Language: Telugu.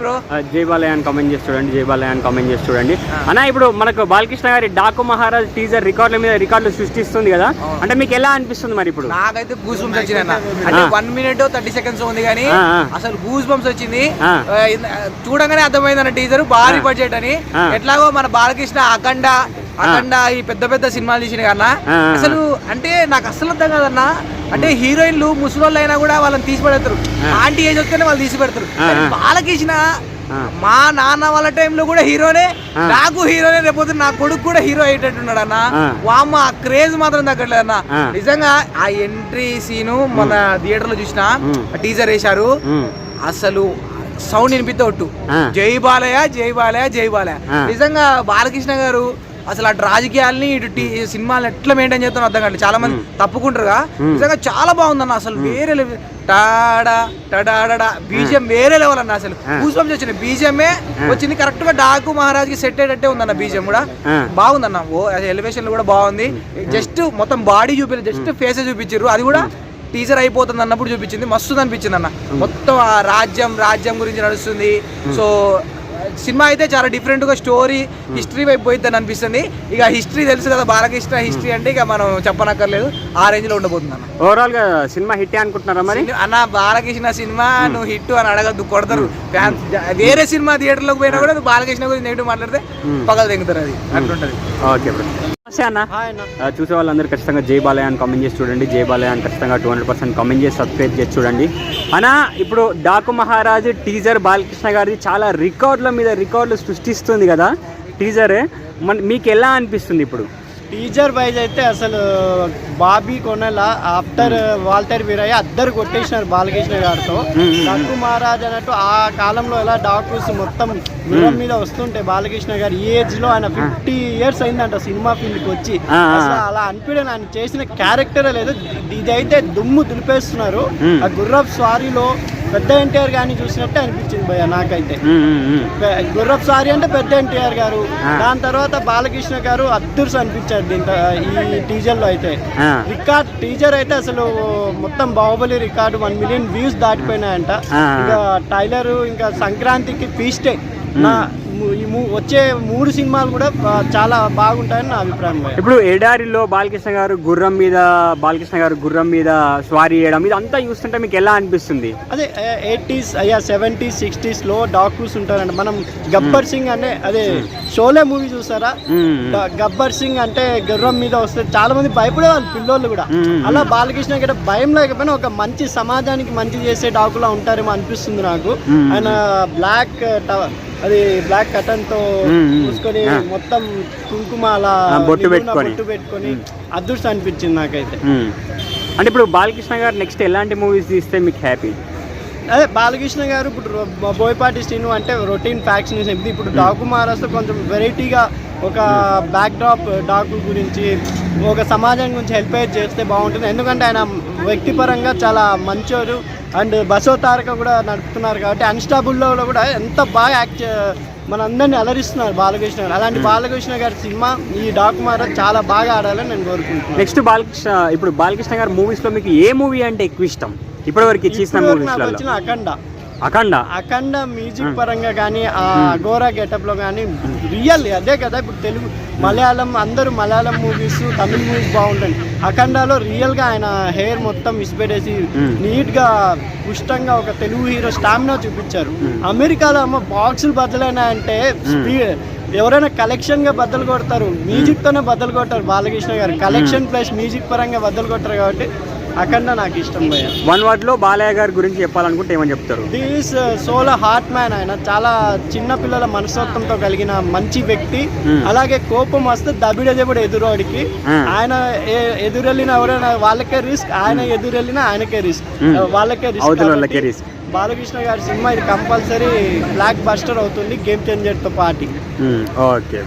బ్రో జై బాలయ్య అని కామెంట్ చేసి చూడండి, జై బాలయ్య అని కామెంట్ చేసి చూడండి అన్న. ఇప్పుడు మనకు బాలకృష్ణ గారి డాకు మహారాజ్ టీజర్ రికార్డుల మీద రికార్డులు సృష్టిస్తుంది కదా, అంటే మీకు ఎలా అనిపిస్తుంది మరి? ఇప్పుడు నాకైతే గూస్ బంప్స్ వచ్చింది అన్న. అంటే 1 minute 30 seconds ఉంది కానీ అసలు గూస్ బంప్స్ వచ్చింది. చూడగానే అర్థమైంది అన్న టీజర్ భారీ బడ్జెట్ అని. ఎట్లాగో మన బాలకృష్ణ అఖండ ఈ పెద్ద పెద్ద సినిమాలు తీసిన కన్నా అసలు అంటే నాకు అసలు అర్థం కాదన్నా. అంటే హీరోయిన్లు ముసలోళ్ళు అయినా కూడా వాళ్ళని తీసి పెడతారు, ఆంటీ ఏజ్ వస్తేనే వాళ్ళు తీసి పెడతారు. బాలకృష్ణ మా నాన్న వాళ్ళ టైంలో కూడా హీరోనే, నాకు హీరోనే, రేపు నా కొడుకు కూడా హీరో అయ్యేటట్టున్నాడు అన్న. వామ్మ ఆ క్రేజ్ మాత్రం తగ్గట్లేదు అన్న. నిజంగా ఆ ఎంట్రీ సీను మన థియేటర్ లో చూసిన టీజర్ వేశారు, అసలు సౌండ్ వినిపిస్తే ఒట్టు జై బాలయ్య జై బాలయ్య జై బాలయ్య. నిజంగా బాలకృష్ణ గారు అసలు అటు రాజకీయాల్ని ఇటు సినిమాలను ఎట్లా మెయింటైన్ చేస్తానో అర్థం కాదు. చాలా మంది తప్పుకుంటారుగా, నిజంగా చాలా బాగుందన్న. అసలు వేరే టాడా టడా బీజిఎం వేరే లెవెల్ అన్న. అసలు గూస్ బంప్స్ వచ్చింది, బీజిఎంఏ వచ్చింది కరెక్ట్ గా డాకు మహారాజ్ కి సెట్ అయ్యేటట్టే ఉందన్న. బీజిఎం కూడా బాగుందన్న, ఓ ఎలివేషన్ కూడా బాగుంది. జస్ట్ మొత్తం బాడీ చూపించారు, జస్ట్ ఫేసే చూపించారు, అది కూడా టీజర్ అయిపోతుంది అన్నప్పుడు చూపించింది. మస్తు అనిపించింది అన్న. మొత్తం ఆ రాజ్యం గురించి నడుస్తుంది. సో సినిమా అయితే చాలా డిఫరెంట్ గా స్టోరీ హిస్టరీ వైపు పోయిద్దని అనిపిస్తుంది. ఇక హిస్టరీ తెలుసు కదా, బాలకృష్ణ హిస్టరీ అంటే ఇక మనం చెప్పనక్కర్లేదు, ఆ రేంజ్ లో ఉండబోతుంది అన్న. ఓవరాల్ గా సినిమా హిట్ అనుకుంటున్నారా మరి? అన్న బాలకృష్ణ సినిమా నువ్వు హిట్ అని అడగద్దు, కొడతారు ఫ్యాన్స్. వేరే సినిమా థియేటర్ లోకి పోయినా కూడా బాలకృష్ణ గురించి నెగిటివ్ మాట్లాడితే పగలు తెగుతారు, అది అట్లుంటది. Okay bro. అన్న చూసే వాళ్ళందరూ ఖచ్చితంగా జై బాలయ్య అని కామెంట్ చేసి చూడండి, జై బాలయ్య అని ఖచ్చితంగా 200% కామెంట్ చేసి సబ్స్క్రైబ్ చేసి చూడండి అన్న. ఇప్పుడు డాకు మహారాజ్ టీజర్ బాలకృష్ణ గారిది చాలా రికార్డుల మీద రికార్డులు సృష్టిస్తుంది కదా టీజర్, మీకు ఎలా అనిపిస్తుంది ఇప్పుడు? టీజర్ వైజ్ అయితే అసలు బాబీ కొనల ఆఫ్టర్ వాల్టర్ వీరయ్య అద్దరు కొట్టేసినారు బాలకృష్ణ గారితో. డాకు మహారాజ్ అన్నట్టు ఆ కాలంలో ఎలా డాకుస్ మొత్తం గుర్రం మీద వస్తుంటే బాలకృష్ణ గారు ఈ ఏజ్ లో ఆయన 50 years అయిందంట సినిమా ఫీల్డ్కి వచ్చి. అసలు అలా అనిపించడం ఆయన చేసిన క్యారెక్టరే లేదు, ఇదైతే దుమ్ము దులిపేస్తున్నారు. ఆ గుర్రపు స్వారీలో పెద్ద ఎన్టీఆర్ గారిని చూసినట్టే అనిపించింది భయ్య నాకైతే. గుర్రపు సారీ అంటే పెద్ద ఎన్టీఆర్ గారు, దాని తర్వాత బాలకృష్ణ గారు అద్దూర్స్ అనిపించారు దీంట్లో ఈ టీజర్ లో అయితే. రికార్డ్ టీజర్ అయితే అసలు మొత్తం బాహుబలి రికార్డు 1 million views దాటిపోయినాయంట. ఇంకా టైలర్ ఇంకా సంక్రాంతికి ఫీస్టే వచ్చే 3 సినిమాలు కూడా చాలా బాగుంటాయని నా అభిప్రాయం. ఇప్పుడు ఎడారిలో బాలకృష్ణ గారు గుర్రం మీద స్వారీ చేయడం ఇదంతా చూస్తుంటే మీకు ఎలా అనిపిస్తుంది? అదే 80s 70s 60s లో డాక్టర్స్ ఉంటారంట. మనం గబ్బర్ సింగ్ అంటే అదే షోలే మూవీ చూసారా, గబ్బర్ సింగ్ అంటే గుర్రం మీద వస్తే చాలా మంది భయపడేవాళ్ళు పిల్లోళ్ళు కూడా. అలా బాలకృష్ణ గట్ట భయం లేకపోయినా ఒక మంచి సమాజానికి మంచి చేసే డాకులా ఉంటారేమో అనిపిస్తుంది నాకు. ఆయన బ్లాక్ కటన్ తో చూసుకొని మొత్తం కుంకుమ అలా బొట్టు పెట్టుకొని అదృష్టం అనిపించింది నాకైతే. అంటే ఇప్పుడు బాలకృష్ణ గారు నెక్స్ట్ ఎలాంటి మూవీస్ తీస్తే మీకు హ్యాపీ? అదే బాలకృష్ణ గారు ఇప్పుడు బోయపాటి శ్రీను అంటే రొటీన్ ఫ్యాక్షన్, ఇప్పుడు డాకు మహారాజ్తో కొంచెం వెరైటీగా ఒక బ్యాక్ డ్రాప్ డాకు గురించి ఒక సమాజం గురించి హెల్ప్ చేస్తే బాగుంటుంది. ఎందుకంటే ఆయన వ్యక్తిపరంగా చాలా మంచోరు అండ్ బసవ తారక కూడా నడుపుతున్నారు కాబట్టి అన్స్టాబుల్లో కూడా ఎంత బాగా యాక్ట్ మనందరినీ అలరిస్తున్నారు బాలకృష్ణ గారు. అలాంటి బాలకృష్ణ గారి సినిమా ఈ డాకు మహారాజ్ చాలా బాగా ఆడాలని నేను కోరుకుంటున్నాను. నెక్స్ట్ ఇప్పుడు బాలకృష్ణ గారి మూవీస్ లో మీకు ఏ మూవీ అంటే ఎక్కువ ఇష్టం? ఇప్పటివరకు వచ్చిన అఖండ మ్యూజిక్ పరంగా కానీ ఆ అఘోరా గెటప్ లో కానీ రియల్ అదే కదా. ఇప్పుడు తెలుగు అందరూ మలయాళం మూవీస్ తమిళ మూవీస్ బాగుంటుంది. అఖండాలో రియల్ గా ఆయన హెయిర్ మొత్తం విసిపెట్టేసి నీట్ గా పుష్టంగా ఒక తెలుగు హీరో స్టామినా చూపించారు. అమెరికాలో బాక్సులు బద్దలైనాయంటే ఎవరైనా కలెక్షన్ గా బద్దలు కొడతారు, మ్యూజిక్ తోనే బద్దలు కొడతారు. బాలకృష్ణ గారు కలెక్షన్ ప్లస్ మ్యూజిక్ పరంగా బద్దలు కొడతారు కాబట్టి అఖండ నాకు ఇష్టం. 1 word లో బాలయ్య గారి గురించి చెప్పాలనుకుంటే ఏమని చెప్తారు? This solo heart man. ఆయన చాలా చిన్న పిల్లల మనస్తత్వంతో కలిగిన మంచి వ్యక్తి. అలాగే కోపం వస్తే దబిడెబుడు ఎదురోడికి. ఆయన ఎదురెళ్ళిన ఎవరైనా వాళ్ళకే రిస్క్, ఆయన ఎదురెళ్ళినా ఆయనకే రిస్క్, వాళ్ళకే రిస్క్. బాలకృష్ణ గారి సినిమా ఇది కంపల్సరీ బ్లాక్ బస్టర్ అవుతుంది, గేమ్ చేంజర్ తో పాటు. ఓకే.